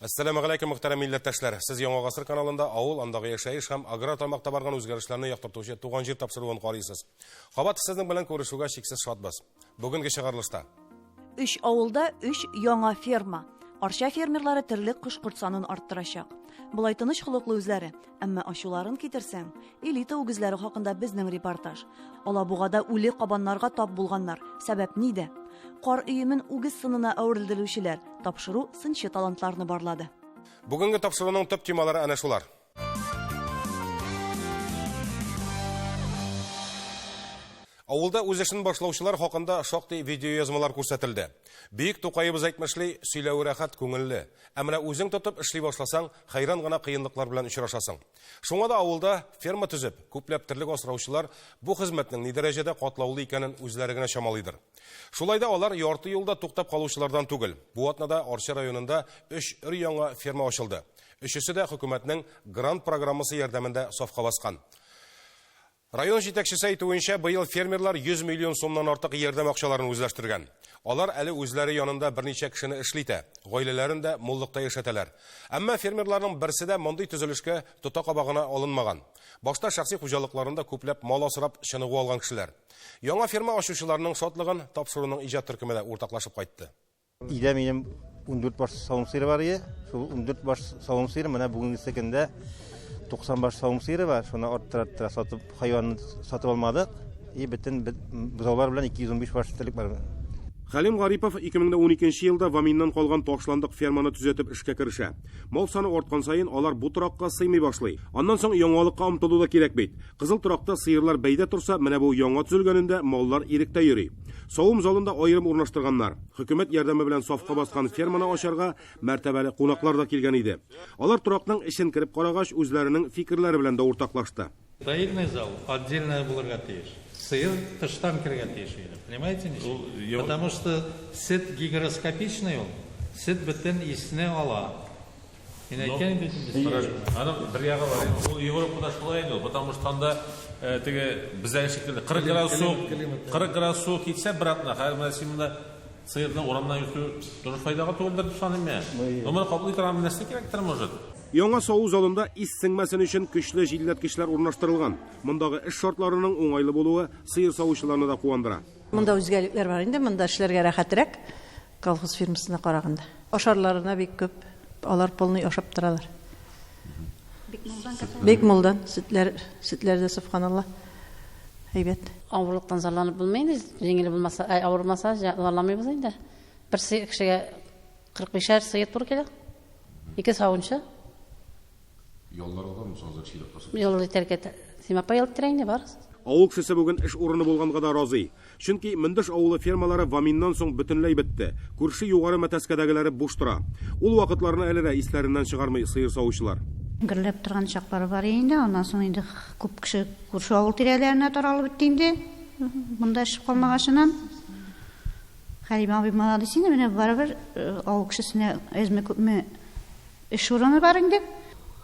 Assalamu alaykum muhtaram millatdoshlar. Siz Yangi G'asr kanalында avul andagi yashayish ham agrar tarmoqda bargan o'zgarishlarni yoqtiruvchi tug'an yer topshiruviga qaraysiz. Qabat sizning bilan ko'rishuvga cheksiz shodbas. Bugungi chiqarilishda 3 avulda 3 yangi ferma. Archa fermerlari tirillik qush-qurt sonini arttıracak. Bulay tinish xuluqli o'zlari, ammo ashularin ketirsang, elita o'gizlari haqida bizning reportaj. Alabug'ada o'lik qabanlarga tap bulganlar. Sabab nida? Qor uyimin o'giz sinina avrildiriluvchilar topshiruv sinchi talantlarni barladi. Bugungi topshiruvning top temalari ana shular. Avulda o'z ishini boshlovchilar haqida shoqti video yozmalar ko'rsatildi. Buyuk To'qayimiz aytmishli, suylav rahat ko'ngilli. Ammo o'zing tutib ishlay boshlasang, hayron-g'ana qiyinliklar bilan uchrashasan. Shunga da avulda ferma tuzib, ko'plab tirlik asrovchilar bu xizmatning ne darajada qatlovli ekanini o'zlariga shamolaydir. Shulayda ular yorti yo'lda to'xtab qoluvchilardan tugil. Bu otnada Orcha rayonida 3 yangi ferma ochildi. Uchisida hukumatning grant programmasi yordamida safqa bosgan. Rayon yetakchisi aytuvuncha, bu yil fermerlar 100 million so'mdan ortiq yerdam aqchalarini o'zlashtirgan. Ular ali o'zlari yonida bir necha kishini ishlaydi, oilalarida mo'lliqda yashatalar. Ammo fermerlarning birsida bunday tuzilishga tuta qabog'ina olinmagan. Boshqa shaxsiy xo'jaliklarida ko'plab mol asrab shinig'i olgan kishilar. Yangi ferma ochuvchilarining shodlig'in topshiruvning ijod turkumida o'rtoqlashib qaytdi. Ida mening 14 bosh savun siri var edi. Shu 14 bosh savun siri mana bugungi sekunda 90 bosh savun siri var. Shuni orttira sotib hayvonni sotib olmadik. Bütün buzovlar bilan 215 bosh tirlik var. Halim G'aripov 2012-yilda Vamindan qolgan toshlandiq fermani tuzatib ishga kirisha. Mol soni ortgan sayin ular bu turoqqa siymay boshlaydi. Ondan so'ng yangilikqa umtiluda kerak beyt. Qizil turoqda sıyırlar bayda tursa, mana bu yangi tuzilganida mollar irikda yuri. Sovum zalında ayırım o'rnashtirganlar. Hukumat yordami bilan safqa bosgan fermani osharga martabali qo'noqlar da kelgan edi. Ular turoqning ishin kirib qarag'ach o'zlarining fikrlari bilan da o'rtoqlashdi. Доильный зал отдельно bo'lgan тиеш. Сыр тыштан kirgan тиеш. Понимаете? Потому что сет гигроскопичный он. Сет бүтін исіне ала. Мен айтқан Ана бір яғы бар. Ол Европада шулай еді. Потому что анда теге біздегі шекілді 40 градус суық кетсе біратына. Қайыр мәсімінде сырдың орамнан өту дұрыс пайдаға толдырып саным мен. Өмір қабыл етірам нәрсе керектір может. Яңа сау залында ис сіңмәсен үшін күчле җилләткечләр урнаштырылган. Мондагы эш шартларының уңайлы булуы сыер савучыларны да куандыра. Монда үзгәлекләр бар инде, монда эшләргә рәхәтрәк колхоз фирмасына караганда. Ашарларына бик күп, алар полный ашап торалар. Бик молдан, сөтләрдә субханалла. Әйбәт. Авырлыктан зарланып булмайды, җиңел булмаса, авырмаса зарланмыйбыз инде. Бер кешегә 45 сыер туры килә. Ике савынчы. Yollar var mı sözler şeyler kasıp? Yolları terk et. Simapa yol treni var. Авыл кешесе бүген эш урыны булганга да разый. Чөнки Мендеш авылы фермалары Ваминнан соң бөтенләй бетте. Күрше югары мәтәскәдәгеләре буш тора. Ул вакытларны әле дә исләреннән чыгармый сыер савучылар. Гөрләп торган чаклары бар инде, аннан соң инде күп кеше күрше авыл тирәләренә таралып бетте инде. Монда эш калмагашыннан Халима абый молодец инде, менә барыбер авыл кешесенә әзме күпме эш урыны бар инде.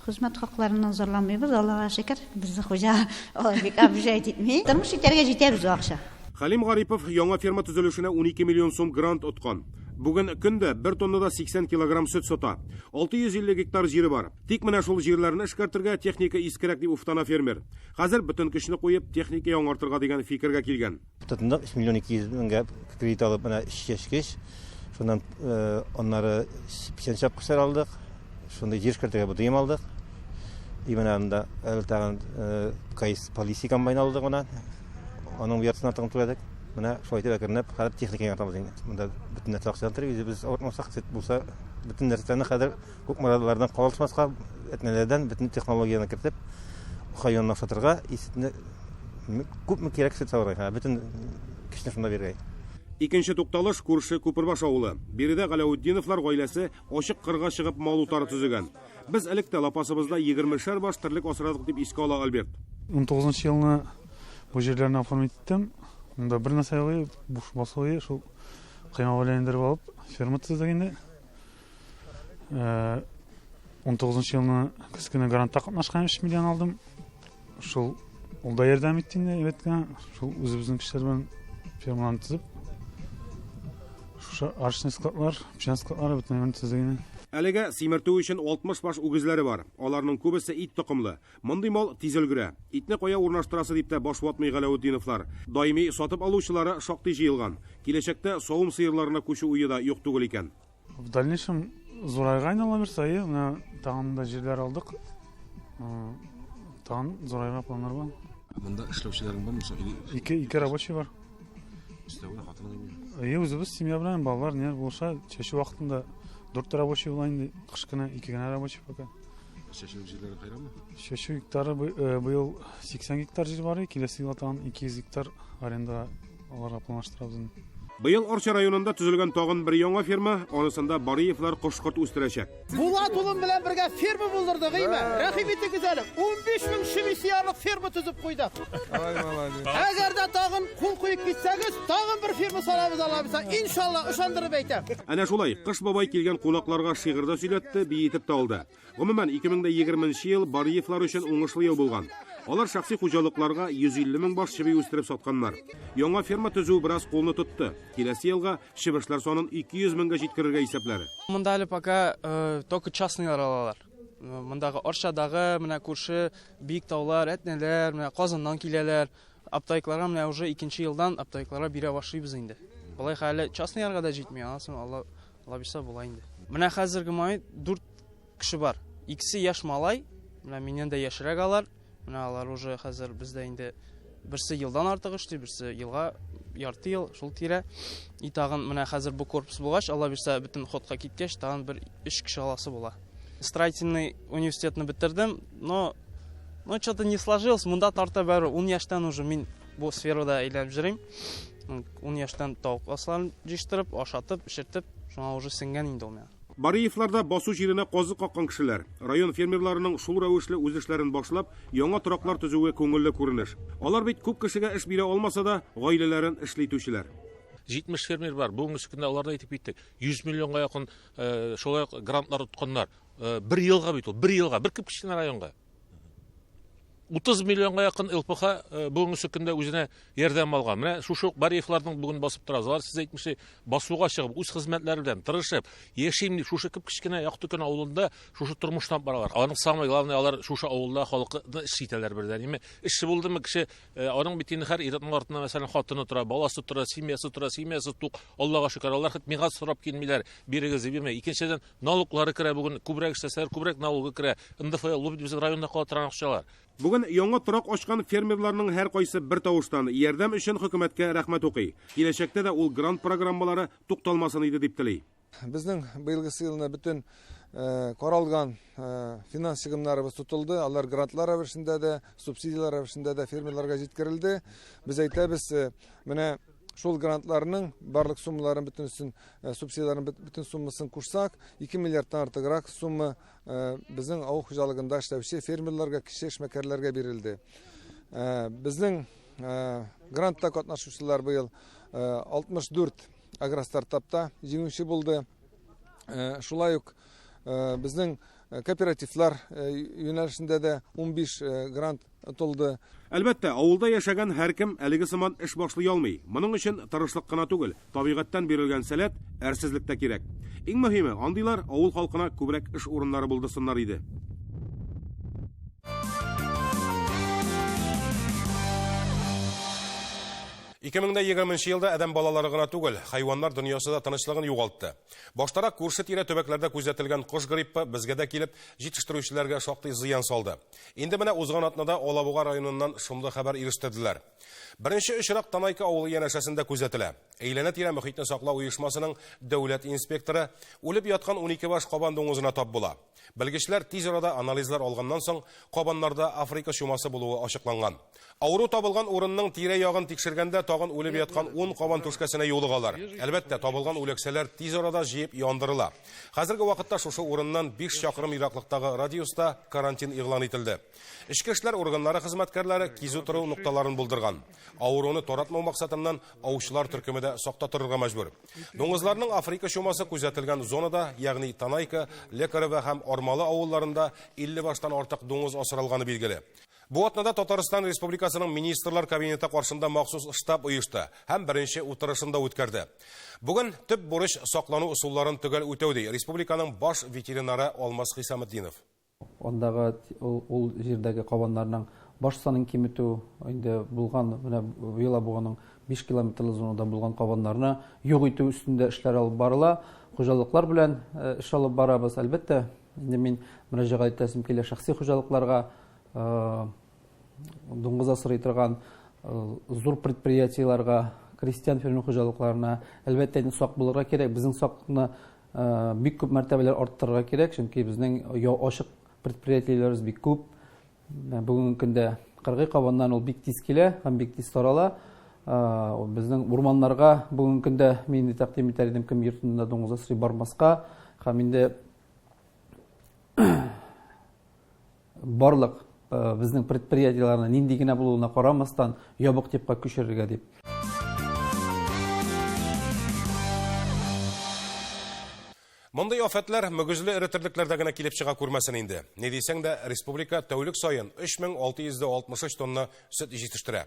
Хезмәт хакларыннан зарланмыйбыз, Аллага шөкер. Безне хуҗа алар бик абҗайт итми. Тормыш итәргә җитәбез акча. Халим Гарипов яңа ферма төзелешенә 12 миллион сум грант откан. Бүген көндә 1 тоннада 80 килограмм сөт сата. 650 гектар җире бар. Тик менә шул җирләрне эшкәртергә техника искерәк дип уфтана фермер. Хәзер бүтән көчне куеп техника яңартырга дигән фикергә килгән. Тотында 3 миллион 200 меңгә кредит алып менә эшкәш. Шуннан аннары печәнчәп кышар алдык. Шунда җир эшкәртергә бу дыйм алдык. Именно әлтәгән кайс полиция комбайн алдык менә. Аның яртысына тагын түләдек. Менә шулай итеп кернеп, хәзер техника яратабыз инде. Монда бөтен нәрсә акчалар без ортмасак булса, бөтен нәрсәне хәзер күп морадлардан калышмаска, этнәләрдән бөтен технологияны кертеп, хайванны сатырга, исетне күпме кирәк сөт савырга, бөтен кешне шунда биргәй. Икенче тукталыш күрше Күпербаш авылы. Биредә Галауддиновлар гаиләсе ачык кырга чыгып мал утары төзегән. Без электә лапасыбызда 20 баш тирлек асрадык дип искә ала Альберт. 19 елны бу җирләрне оформить иттем. Монда бер нәрсә юк, буш басуы, шул кыйма валендер алып, ферма төзегәндә. 19 елны кескене грантта катнашкан 3 миллион алдым. Шул ул да ярдәм итте инде, әйбәткә. Шул үзебезнең кешеләр белән ферманы төзеп, шушы арчный складлар, печән складлары бөтенләй төзегән. Әлегә симерту өчен 60 баш үгезләре бар. Аларның күбесе ит токымлы. Мондый мал тиз өлгерә. Итне кая урнаштырасы дип тә баш ватмый Галәветдиновлар. Даими сатып алучылары шактый җыелган. Киләчәктә савым сыерларына күчү уе да юк түгел икән. В дальнейшем зурайга айнала берсе, менә тагын да җирләр алдык. Тагын зурайга планнар бар. Монда эшләүчеләрең бармы? Ике рабочий бар. Өстәвенә хатының. Үзебез семья белән балалар не булса, чәчү вакытында 4 рабочий була инде, кыш кына 2 генә рабочий пока. Чәчү җирләре кайрамы? Чәчү гектары быел 80 гектар җир бар, киләсе елга тагын 200 гектар аренда аларга планлаштырабыз. Быел Орча районында төзелгән тагын бер яңа ферма, анысында Бариевлар кош-корт үстерәчәк. Булат улым белән бергә ферма булдырдык, име? Рәхим итегез әле. 15 мең швейцарлык ферма төзеп куйдык. Ай, молодец. Әгәр дә тагын кул куеп китсәгез, тагын бер ферма салабыз алабыз. Иншалла, ышандырып әйтәм. Әнә шулай, Кыш бабай килгән кунакларга шигырьдә сөйләтте, биетеп тә алды. Гомумән 2020 ел Бариевлар өчен уңышлы ел булган. Алар шәхси хуҗалыкларга 150 мең баш чебей үстереп сатканнар. Яңа ферма төзү бераз кулны тотты. Киләсе елга чебешләр санын 200 меңгә җиткерергә исәпләре. Монда әле пока только частныйлар алалар. Мондагы Орчадагы менә күрше бик таулар, әтнәләр, менә Казаннан киләләр. Аптайкларга менә уже 2нче елдан аптайкларга бирә башлыйбыз инде. Болай хәле частныйларга да җитми, асын Алла бирсә була инде. Менә хәзерге май 4 кеше бар. Икесе яшь малай, менә миннән дә яшьрәк алар. Менә алар уже хәзер бездә инде берсе елдан артык эшли, берсе елга ярты ел шул тирә. И тагын менә хәзер бу корпус булгач, Алла бирсә бөтен ходка киткәч, тагын бер 3 кеше аласы була. Строительный университетны бетердем, но что-то не сложилось. Монда тарта бер 10 яшьтән уже мин бу сферада әйләнеп җөрим. 10 яшьтән тауык асларын җиштырып, ашатып, пешертеп, шуңа уже сеңгән инде ул менә. Бариевларда басу җиренә казы каккан кешеләр. Район фермерларының шул рәвешле үз эшләрен башлап, яңа тораклар төзүе күңелле күренеш. Алар бит күп кешегә эш бирә алмаса да, гаиләләрен эшләтүчеләр. 70 фермер бар. Бүгенге көндә аларда әйтеп киттек. 100 миллионга якын шулай грантлар тотканнар. 1 елга бит ул, 1 елга, бер күп кичкенә районга. 30 миллионга якын ЛПХ бүгенге көндә үзенә ярдәм алган. Менә шушы Бариевларның бүген басып торабыз. Алар сез әйтмешли, басуга чыгып, үз хезмәтләре белән тырышып, яшим дип шушы күп кичкенә Яктыкөн авылында шушы тормыштан баралар. Аның самый главный алар шушы авылда халыкны эшләтәләр бердән. Эшче булдымы кеше, аның битен һәр иртәнең артына мәсәлән хатыны тора, баласы тора, семьясы тук. Аллага шөкер, алар хит миңа сорап килмиләр, бирегез бирмә. Икенчедән налоглары керә бүген, күбрәк эшләсәләр, күбрәк налогы керә. НДФЛ лоб дип районда кала торган акчалар. Бүген яңа торак ачкан фермерларның һәр кайсы бер тавыштан ярдәм өчен хөкүмәткә рәхмәт укый. Киләчәктә дә ул грант программалары тукталмасын иде дип тели. Безнең быелгы елны бөтен каралган финанс чыгымнарыбыз тутылды. Алар грантлар рәвешендә дә, субсидиялар рәвешендә дә фермерларга җиткерелде. Без әйтәбез, менә шул грантларның барлык суммаларын бөтенсен субсидияларын бөтен суммасын кушсак, 2 миллиардтан артыграк сумма безнең авыл хуҗалыгында эшләүче фермерларга, кече эшмәкәрләргә бирелде. Безнең грантта катнашучылар быел 64 агростартапта җиңүче булды. Шулай ук безнең кооперативлар юнәлешендә дә 15 грант тулды. Әлбәттә, авылда яшәгән һәркем әлеге сыман эш башлый алмый. Моның өчен тырышлык кына түгел, табигатьтән бирелгән сәләт, әрсезлек тә кирәк. Иң мөһиме, андыйлар авыл халкына күбрәк эш урыннары булдырсыннар иде. Ике 2020 елда адәм балалары гына түгел, хайваннар дөньясы да тынычлыгын югалтты. Баштарак күрше тирә төбәкләрдә күзәтелгән кош гриппы безгә дә килеп, җитештерүчеләргә шактый зыян салды. Инде менә узган атнада Алабуга районыннан шундый хәбәр ирештерделәр. Беренче очрак Танайка авылы янәшәсендә күзәтелә. Әйләнә-тирә мөхитне саклау оешмасының дәүләт инспекторы үлеп яткан 12 баш кабан дуңгызына тап була. Белгечләр тиз арада анализлар алганнан соң кабаннарда Африка чумасы булуы ачыкланган. Авыру табылган урынның тирә-ягын тикшергәндә тагын үлеп яткан 10 кабан түшкәсенә юлыгалар. Әлбәттә, табылган үләксәләр тиз арада җыеп яндырыла. Хәзерге вакытта шушы урыннан 5 чакрым ераклыктагы радиуста карантин игълан ителде. Ичке эшләр органнары хезмәткәрләре кизү тору нукталарын булдырган. Авыруны таратмау максатыннан аучылар төркемендә сакта торырга мәҗбүр. Дуңгызларның Африка чумасы күзәтелгән зонада, ягъни Танайка, Лекарево һәм Ормалы авылларында 50 баштан артык дуңгыз асралганы билгеле. Бу атнада Татарстан Республикасының министрлар кабинеты каршында махсус штаб оешты һәм беренче утырышында үткәрде. Бүген төп бурыч саклану усулларын төгәл үтәү ди республиканың баш ветеринары Алмаз Хисаметдинов. Ондагы ул җирдәге кабаннарның баш санын киметү, инде булган менә быел буганың 5 километрлы зонада булган кабаннарны юк итү өстендә эшләр алып барыла. Хуҗалыклар белән эш алып барабыз. Әлбәттә, инде мин мөрәҗәгать итәсем килә шәхси хуҗалыкларга, дуңгыз асрый торган зур предприятиеларга, крестьян фермер хуҗалыкларына әлбәттә сак булырга кирәк. Безнең сакны бик күп мәртәбәләр арттырырга кирәк, чөнки безнең ачык предприятиеләребез бик күп. Бүгенге көндә кыргый кабаннан ул бик тиз килә һәм бик тиз тарала. Безнең урманнарга бүгенге көндә мин тәкъдим итәр идем кем йортында дуңгыз асрый бармаска, һәм инде барлык безнең предприятиеләрне нинди генә булуына карамастан ябык типка күчерергә дип. Мондай афәтләр мөгезле эретерлекләрдә генә килеп чыга күрмәсен инде. Ни дисәң дә, республика тәүлек саен 3663 тонна сөт җитештерә.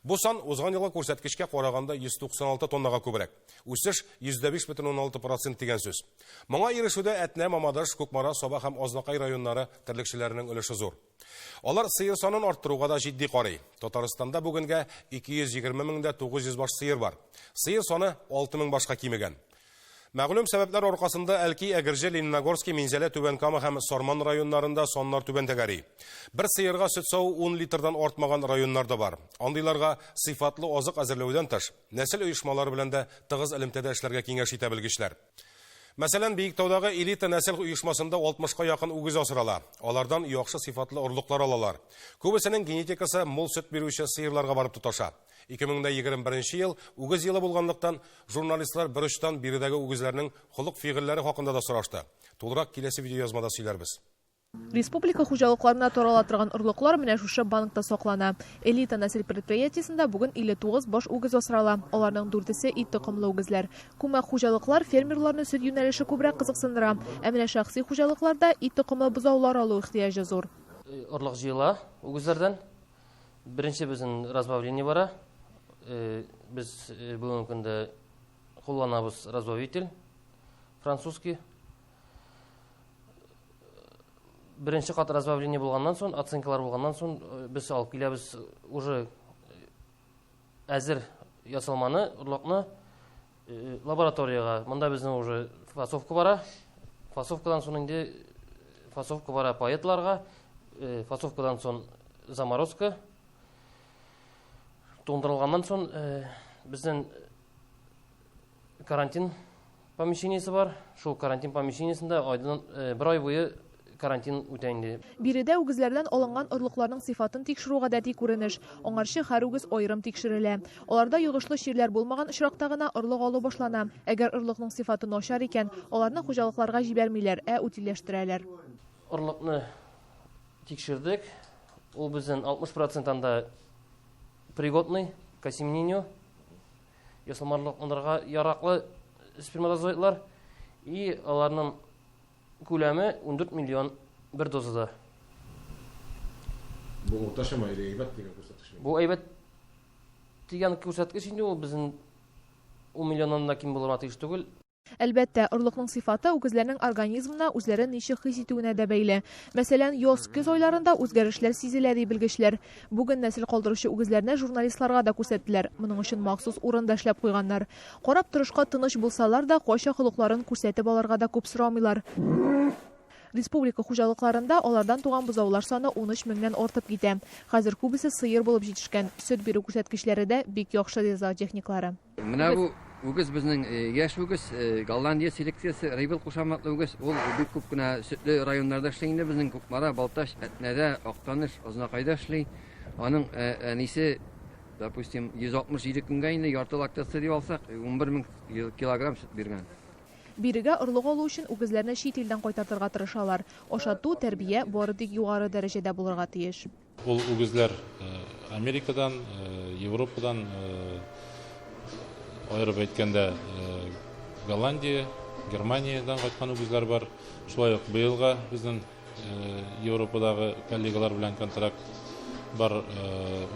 Бу сан узган елга күрсәткечкә караганда 196 тоннага күбрәк. Үсеш 5,16% дигән сүз. Моңа ирешүдә Әтнә, Мамадыш, Күкмара, Саба һәм Азнакай районнары терлекчеләренең өлеше зур. Алар сыер санын арттыруга да җитди карый. Татарстанда бүгенгә 220,900 баш сыер бар. Сыер саны 6000 башка кимегән. Мәгълүм сәбәпләр аркасында Әлки, Әгерҗе, Лениногорский, Минзәлә, Түбәнкама һәм Сарман районнарында саннар түбәндәгәри. Бер сыерга сөт сау 10 литрдан артмаган районнар да бар. Андыйларга сыйфатлы азык әзерләүдән тыш, нәсел оешмалары белән дә тыгыз элемтәдә эшләргә киңәш итә белгечләр. Мәсәлән, Биектаудагы элита нәсел оешмасында 60-ка якын үгез асрала. Алардан яхшы сыйфатлы орлыклар алалар. Күбесенең генетикасы мул сөт бирүче сыерларга барып тоташа. 2021 ел үгез елы булганлыктан журналистлар бер очтан биредәге үгезләрнең холык фигыльләре хакында да сорашты. Тулырак киләсе видеоязмада сөйләрбез. Республика хуҗалыкларына тарала торган орлыклар менә шушы банкта саклана. Элита нәсел предприятиесендә бүген 59 баш үгез асрала. Аларның 4-се ит токымлы үгезләр. Күмәк хуҗалыклар фермерларны сөт юнәлеше күбрәк кызыксындыра. Ә менә шәхси хуҗалыкларда ит токымлы бозаулар алу ихтыяҗы зур. Орлык җыела үгезләрдән. Беренче безнең разбавление бара. Без бүгенге көндә кулланабыз разбавитель французский. Беренче кат разбавление булганнан соң, оценкалар булганнан соң без алып киләбез уже әзер ясалманы, урлыкны лабораторияга. Монда безнең уже фасовка бара. Фасовкадан соң инде фасовка бара паетларга, фасовкадан соң заморозка. Тондырылганнан соң безнең карантин помещениесе бар. Шул карантин помещениесендә бер ай буе карантин үтә инде. Биредә үгезләрдән алынган орлыкларның сыйфатын тикшерүгә дә күренеш. Аңарчы һәр үгез аерым тикшерелә. Аларда йогышлы чирләр булмаган очракта гына орлык алу башлана. Әгәр орлыкның сыйфаты начар икән, аларны хуҗалыкларга җибәрмиләр, утилләштерәләр. Орлыкны тикшердек. Ул безнең 60%-анда пригодный к осеменению, ясалмаларга яраклы сперматозоидлар и аларның күләме 14 миллион бер дозада. Бу ташыма әйбәт дигән күрсәткеч. Бу әйбәт дигән күрсәткеч инде ул безнең 10 миллионнан да ким булырга тиеш түгел. Әлбәттә, орлыкның сыйфаты үгезләрнең организмына үзләрен ничек хис итүенә дә бәйле. Мәсәлән, яз-көз айларында үзгәрешләр сизелә ди белгечләр. Бүген нәсел калдыручы үгезләрне журналистларга да күрсәттеләр. Моның өчен махсус урында эшләп куйганнар. Карап торышка тыныч булсалар да, кайча холыкларын күрсәтеп аларга да күп сорамыйлар. Республика хуҗалыкларында алардан туган бозаулар саны 13 меңнән артып китә. Хәзер күбесе сыер булып җитешкән. Сөт бирү күрсәткечләре дә бик яхшы ди зоотехниклары. Менә бу үгез безнең яшь үгез, Голландия селекциясе, Рейбел кушаматлы үгез. Ул бик күп кенә сөтле районнарда эшли инде безнең Күкмара, Балташ, Әтнәдә, Актаныш, Азнакайда эшли. Аның әнисе, допустим, 167 көнгә инде ярты лактация дип алсак, 11 мең килограмм сөт биргән. Бирегә орлык алу өчен үгезләрне чит илдән кайтартырга тырышалар. Ашату, тәрбия бары тик югары дәрәҗәдә булырга тиеш. Ул үгезләр Америкадан, Европадан, аерып әйткәндә Голландия, Германиядан кайткан үгезләр бар. Шулай ук быелга безнең Европадагы коллегалар белән контракт бар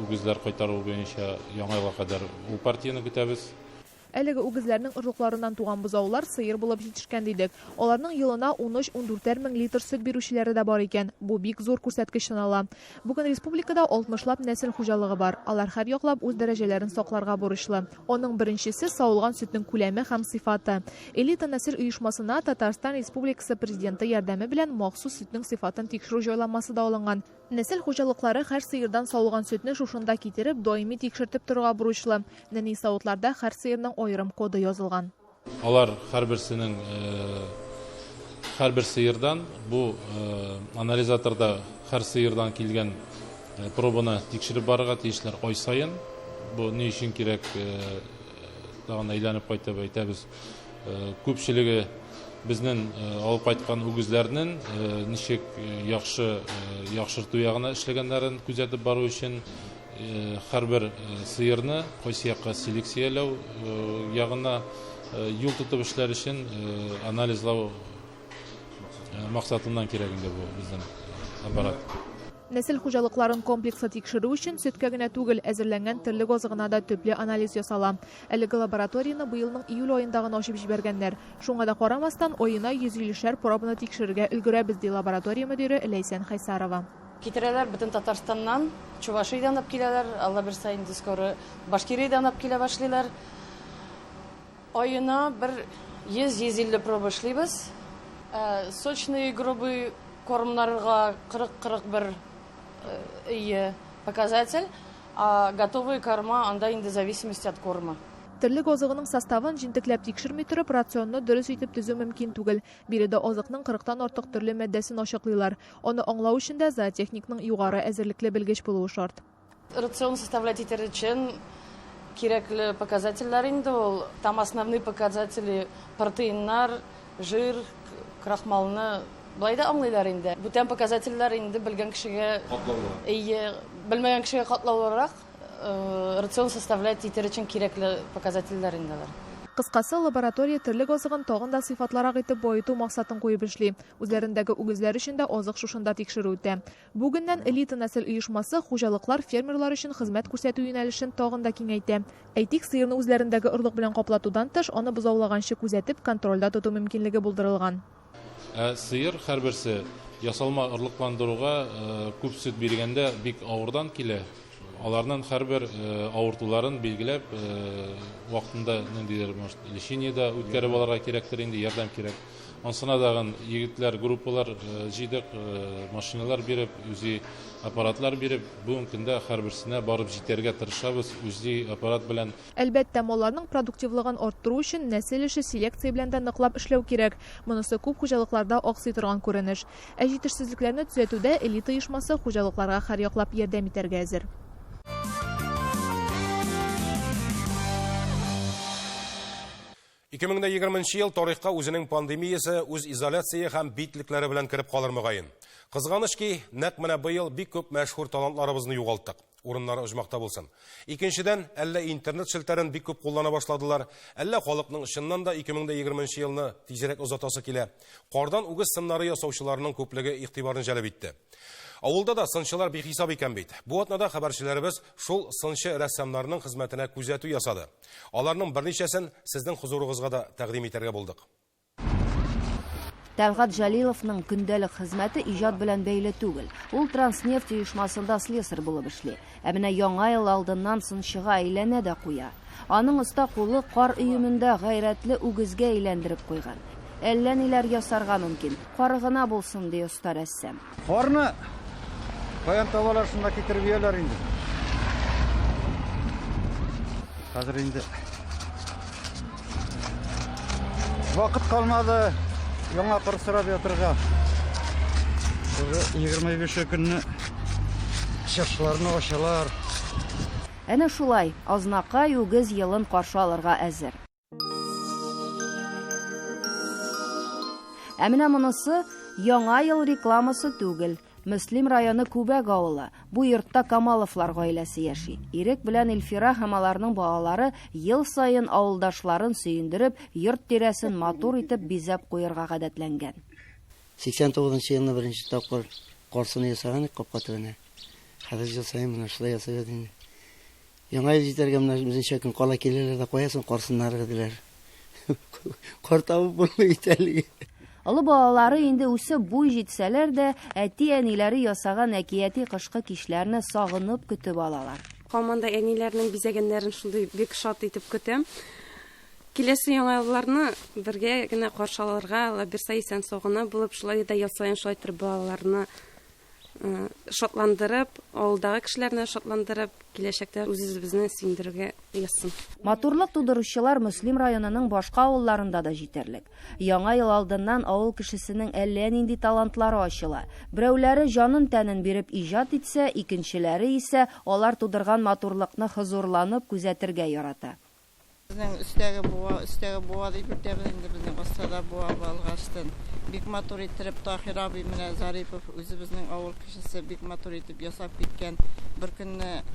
үгезләр кайтару буенча яңа елга кадәр ул партияны көтәбез. Әлеге үгезләрнең орлыкларыннан туган бозаулар сыер булып җитешкән дидек. Аларның елына 13-14 мең литр сөт бирүчеләре дә бар икән. Бу бик зур күрсәткеч санала. Бүген республикада 60лап нәсел хуҗалыгы бар. Алар һәр яклап үз дәрәҗәләрен сакларга бурычлы. Аның беренчесе савылган сөтнең күләме һәм сыйфаты. Элита нәсел оешмасына Татарстан Республикасы президенты ярдәме белән махсус сөтнең сыйфатын тикшерү җайламасы да алынган. Нәсел хуҗалыклары һәр сыердан савылган сөтне шушында китереп, даими тикшертеп торырга бурычлы. Нәни савытларда һәр сыерның аерым коды язылган. Алар һәрбер сыердан бу анализаторда һәр сыердан килгән пробаны тикшереп барырга тиешләр ай сайын. Бу ни өчен кирәк, тагын әйләнеп кайтып әйтәбез. Күпчелеге безнең алып кайткан үгезләрнең ничек яхшырту ягына эшләгәннәрен күзәтеп бару өчен һәрбер сыерны кайсы якка селекцияләү ягына юл тотып эшләр өчен анализлау максатыннан кирәк инде бу безнең аппарат. Нәсел хуҗалыкларын комплекслы тикшерү өчен сөткә генә түгел, әзерләнгән терлек азыгына да төпле анализ ясала. Әлеге лабораторияны быелның июль аенда гына ачып җибәргәннәр. Шуңа да карамастан, аена 150 пробаны тикшерергә өлгерәбез, ди лаборатория мөдире Ләйсән Хайсарова. Китерәләр бөтен Татарстаннан, Чувашиядән алып киләләр, Алла берсә инде скоро Башкириядән алып килә башлыйлар. Аена 100-150 проба эшлибез. Сочные грубые кормнарга 40-41 показатель, а готовые корма анда инде зависимости от корма. Терлек азыгының составын җинтекләп тикшерми торып, рационны дөрес итеп төзү мөмкин түгел. Биредә азыкның 40тан артык төрле матдәсен ачыклыйлар. Аны аңлау өчен дә зоотехникның югары әзерлекле белгеч булуы шарт. Рацион составлять өчен кирәкле показательләр инде ул. Там основные показатели протеиннар, жир, крахмалны Былай да аңлыйлар инде. Бүтән показательләр инде белгән кешегә катлаулырак. Белмәгән кешегә катлаулырак рацион составлять итер өчен кирәкле показательләр инде. Кыскасы, лаборатория терлек азыгын тагын да сыйфатлырак итеп байыту максатын куеп эшли. Үзләрендәге үгезләр өчен дә азык шушында тикшерү үтә. Бүгеннән элита нәсел оешмасы хуҗалыклар фермерлар өчен хезмәт күрсәтү юнәлешен тагын да киңәйтә. Әйтик, сыерны үзләрендәге орлык белән каплатудан тыш, аны бозаулаганчы күзәтеп, контрольдә тоту мөмкинлеге булдырылган. Сыер һәрберсе ясалма орлыкландыруга күп сөт биргәндә бик авырдан килә. Аларның һәрбер авыртуларын билгеләп, вакытында ниндидер лечениедә үткәреп алырга кирәктер, инде ярдәм кирәк. Ансына дагын егетләр группалар җыйдык, машиналар биреп, үзи аппаратлар биреп, бүгенге көндә һәрберсенә барып җитәргә тырышабыз үзи аппарат белән. Әлбәттә, малларның продуктивлыгын арттыру өчен нәсел эше селекция белән дә ныклап эшләү кирәк. Монысы күп хуҗалыкларда аксый торган күренеш. Ә җитешсезлекләрне төзәтүдә элита оешмасы хуҗалыкларга һәрьяклап ярдәм итәргә әзер. – 2020 ел тарихка үзенең пандемиясы, үз изоляция һәм битлекләре белән кереп калыр мөгаен. Кызганыч ки, нәкъ менә быел бик күп мәшһүр талантларыбызны югалттык. Урыннары оҗмакта булсын. Икенчедән, әллә интернет шелтәрен бик күп куллана башладылар, әллә халыкның чыннан да 2020 елны тизрәк узатасы килә. Кардан үгез сыннары ясаучыларның күплеге игътибарын җәлеп итте. Авылда да сынчылар бихисап икән бит. Бу атнада хәбәрчеләребез шул сынчы рәссамнарның хезмәтенә күзәтү ясады. Аларның берничәсен сезнең хузурыгызга да тәкъдим итәргә булдык. Тәлгат Җәлиловның көндәлек хезмәте иҗат белән бәйле түгел. Ул Транснефть оешмасында слесарь булып эшли. Ә менә яңа ел алдыннан сынчыга әйләнә дә куя. Аның оста кулы кар өемендә гайрәтле үгезгә әйләндереп куйган. Әллә ниләр ясарга мөмкин. Карыгына булсын ди оста рәссам. Карны каян табалар, шунда китереп ялар инде. Хәзер инде вакыт калмады. Яңа кыр сырап ятырга. 25 көнне чыршыларны ачалар. Әнә шулай, азнакай үгез елын каршы алырга әзер. Ә менә монысы яңа ел рекламасы түгел. Мөслим районы Күбәк авылы. Бу йортта Камаловлар гаиләсе яши. Ирек белән Илфира һәм аларның балалары ел сайын авылдашларын сөендереп, йорт тирәсен матур итеп бизәп куярга гадәтләнгән. 89 елны беренче тапкыр карсын ясаган капка төбенә. Хәзер жыл сайын менә шулай ясап инде. Яңа ел җитәргә менә үзенчә көн кала киләләр дә куясың, карсыннар диләр. Картабы булмый итәлеге. Олы балалары инде үсеп буй җитсәләр дә, әти-әниләре ясаган әкияти кышкы кичләрне сагынып көтеп алалар. Команда әниләрнең бизәгәннәрен шундый бик шат итеп көтәм. Киләсе яңа елларны бергә генә каршы алырга, Алла бирсә исән сагына булып, шулай да ел саен шулай итеп балаларны шатландырып, авылдагы кешеләрне шатландырып, киләчәктә үзебезне сөендерергә язсын. Матурлык тудыручылар Мөслим районының башка авылларында да җитәрлек. Яңа ел алдыннан авыл кешесенең әллә нинди талантлары ачыла. Берәүләре җанын тәнен биреп иҗат итсә, икенчеләре исә алар тудырган матурлыкны хозурланып күзәтергә ярата. Безнең өстәге буа дип әйтәбез инде, безнең бастада буа балгаштан. Бик матур итеп Таһир абый менә Зарипов үзебезнең авыл кешесе бик матур итеп ясап киткән. Бер көнне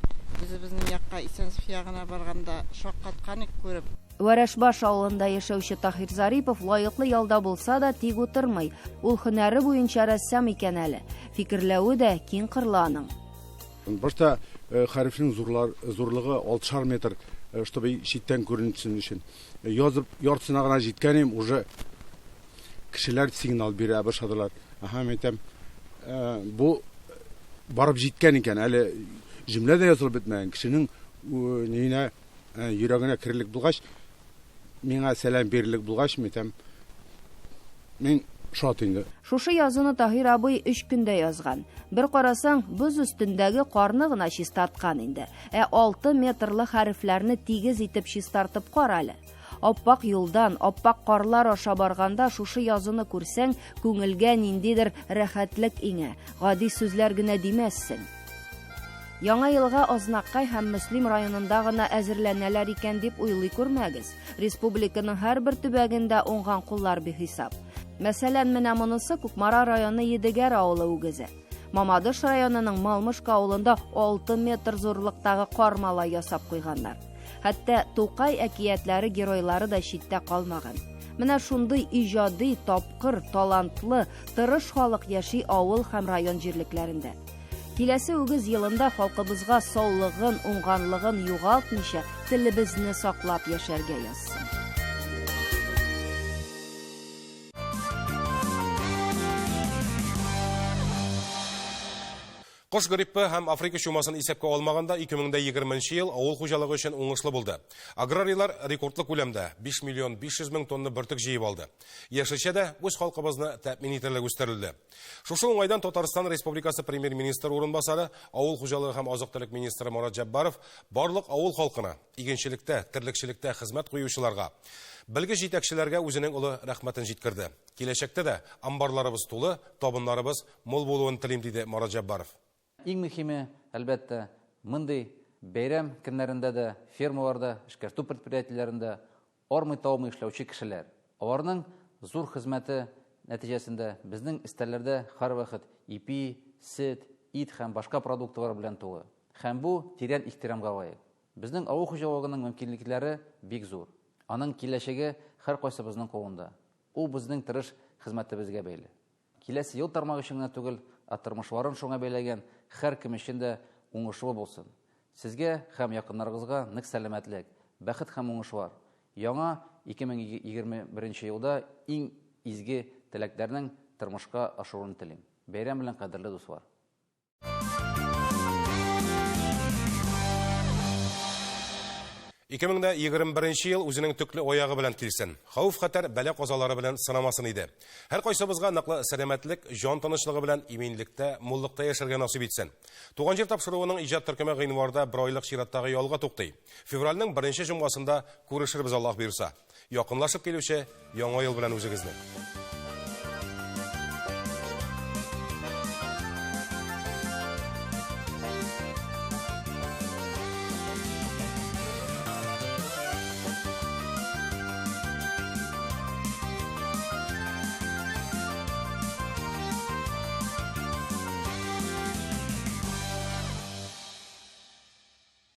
үзебезнең якка Исәнсов ягына барганда шаккаткан күреп. Вәрәшбаш авылында яшәүче Таһир Зарипов лаеклы ялда булса да тик утырмый. Ул һөнәре буенча рәссам икән әле. Фикерләве дә киң кырлы аның. Башта хәрефнең зурлыгы 6 метр, чтобы читтән күренсен өчен. Язып яртысына гына җиткәнем, уже кешеләр сигнал бирә башладылар. Әйтәм, бу барып җиткән икән, әле җөмлә дә язылып бетмәгән. Кешенең нинә йөрәгенә кирлек булгач, миңа сәлам бирерлек булгач, әйтәм, мин шат инде. Шушы язуны Таһир абый 3 көндә язган. Бер карасаң, боз өстендәге карны гына чистарткан инде. 6 метрлы хәрефләрне тигез итеп чистартып кара әле. Аппак юлдан, аппак карлар аша барганда шушы язуны күрсәң, күңелгә ниндидер рәхәтлек иңә. Гади сүзләр генә димәссең. Яңа елга Азнакай һәм Мөслим районында гына әзерләнәләр икән дип уйлый күрмәгез. Республиканың һәрбер төбәгендә уңган куллар бихисап. Мәсәлән, менә монысы Кукмара районы Едегәр авылы үгезе. Мамадыш районының Малмышка авылында 6 метр зурлыктагы кармала ясап куйганнар. Хәтта Тукай әкиятләре геройлары да читтә калмаган. Менә шундый иҗади, тапкыр, талантлы, тырыш халык яши авыл һәм район җирлекләрендә. Киләсе үгез елында халкыбызга саулыгын, уңганлыгын югалтмыйча телебезне саклап яшәргә язсын. Кош гриппы һәм Африка чумасын исәпкә алмаганда 2020 ел авыл хуҗалыгы өчен уңышлы булды. Аграрийлар рекордлы күләмдә 5 миллион 500 мең тонна бөртек җыеп алды. Яшелчә дә үз халкыбызны тәэмин итәрлек үстерелде. Шушы уңайдан Татарстан Республикасы премьер-министры урынбасары, авыл хуҗалыгы һәм азык-төлек министры Марат Җаббаров барлык авыл халкына, игенчелектә, терлекчелектә хезмәт куючыларга, белгеч җитәкчеләргә үзенең улы рәхмәтен җиткерде. Киләчәктә дә амбарларыбыз тулы, табыннарыбыз мул булуын телим, диде Марат Җаббаров. Иң мөһиме, әлбәттә, мондый бәйрәм көннәрендә дә фермаларда, эшкәртү предприятиеләрендә армый-талмый эшләүче кешеләр. Аларның зур хезмәте нәтиҗәсендә безнең истәлләрдә һәрвакыт ипи, сөт, ит һәм башка продуктлар белән тулы. Һәм бу тирән ихтирамга лаек. Безнең авыл хуҗалыгының мөмкинлекләре бик зур. Аның киләчәге һәркайсыбызның кулында. Ул безнең тырыш хезмәтебезгә бәйле. Киләсе ел тармагы өчен генә түгел, тормышларын шуңа бәйләгән һәр кем өчен дә уңышлы булсын. Сезгә һәм якыннарыгызга нык сәламәтлек, бәхет һәм уңышлар. Яңа 2021 елда иң изге теләкләрнең тормышка ашыруын телим. Бәйрәм белән, кадерле дуслар. 2021 ел үзенең төкле аягы белән килсен. Хәүф-хәтәр, бәла казалары белән сынамасын иде. Һәр кайсыбызга ныклы сәламәтлек, җан тынычлыгы белән иминлектә, муллыкта яшәргә насыйп итсен. Туган җир тапшыруының иҗат төркеме гыйнварда бер айлык чираттагы ялга туктый. Февральнең 1 җомгасында күрешербез, Аллаһ бирсә. Якынлашып килүче яңа ел белән үзегезне.